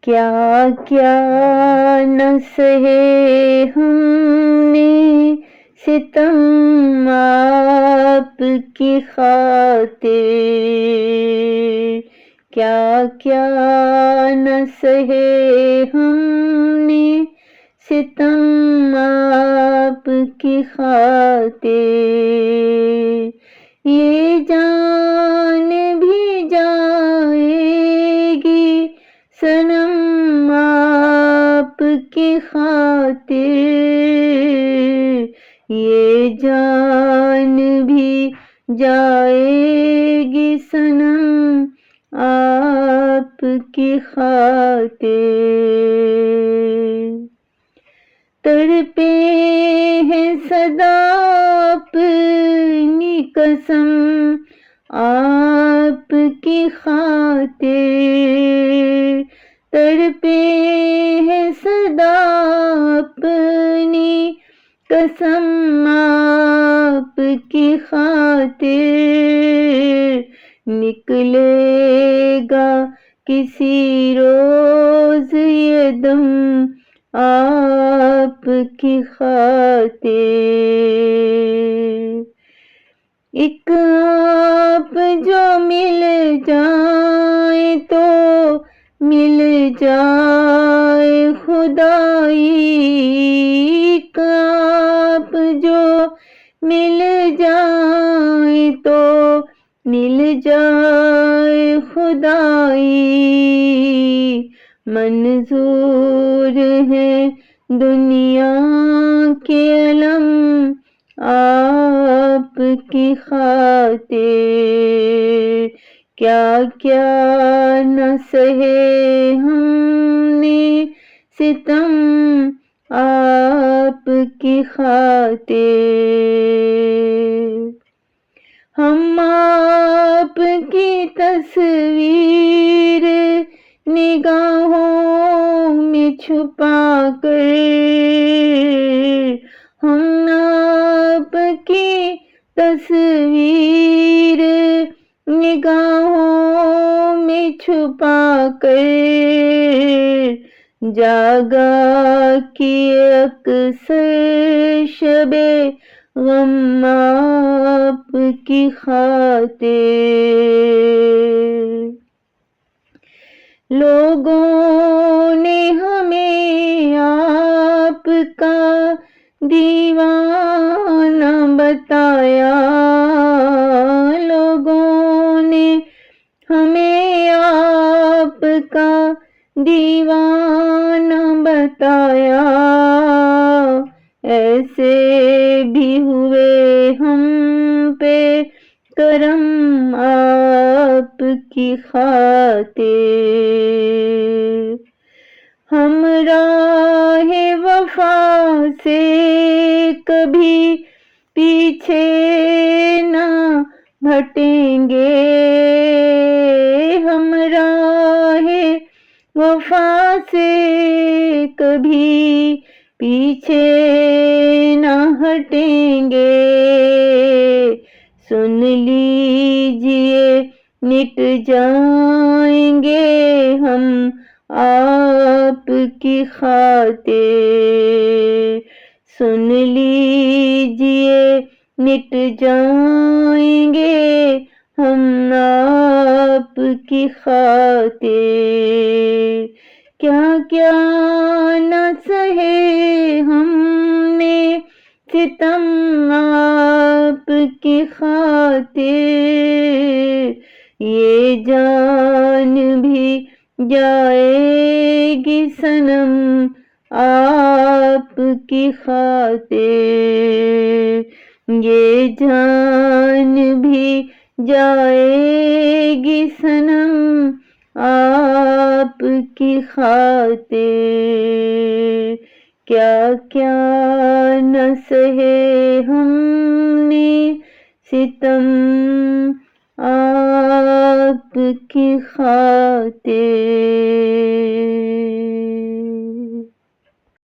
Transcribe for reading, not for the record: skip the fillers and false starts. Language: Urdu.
کیا کیا نہ سہے ہم نے ستم آپ کی خاطر، کیا کیا نہ سہے ہم نے ستم آپ کی خاطر، یہ جان بھی جائے گی صنم آپ کی خاطر، یہ جان بھی جائے گی صنم آپ کی خاطر، تڑپے ہیں سدا اپنی قسم آپ کی خاطر، تڑپے ہیں سدا اپنی قسم آپ کی خاطر، نکلے گا کسی روز یہ دم آپ کی خاطر، ایک آپ جو مل جائے تو مل جائے خدائی، ایک آپ جو مل جائے تو مل جائے خدائی، منظور ہے دنیا کے علم آپ کی خاطر، کیا کیا نہ سہے ہم نے ستم آپ کی خاطر، ہم آپ کی تصویر نگاہوں میں چھپا کر، ہم آپ کی تصویر نگاہوں میں چھپا کر، جاگا کی اکثر شب غم آپ کی خاطر، لوگوں نے ہمیں آپ کا دیوانہ بتایا، لوگوں نے ہمیں آپ کا دیوانہ بتایا، ایسے بھی ہوئے ہم پہ کرم آپ کی خاطر، ہم راہ وفا سے کبھی پیچھے نہ ہٹیں گے، ہم راہ وفا سے کبھی پیچھے نہ ہٹیں گے، سن لیجئے مٹ جائیں گے ہم آپ کی خاطر، سن لیجئے مٹ جائیں گے ہم آپ کی خاطر، کیا کیا نہ سہے ہم نے ستم آپ کی خاطر، یہ جان بھی جائے گی صنم آپ کی خاطر، یہ جان بھی جائے گی صنم آپ کی خاطر، کیا کیا نہ سہے ہم نے ستم آپ کی خاطر۔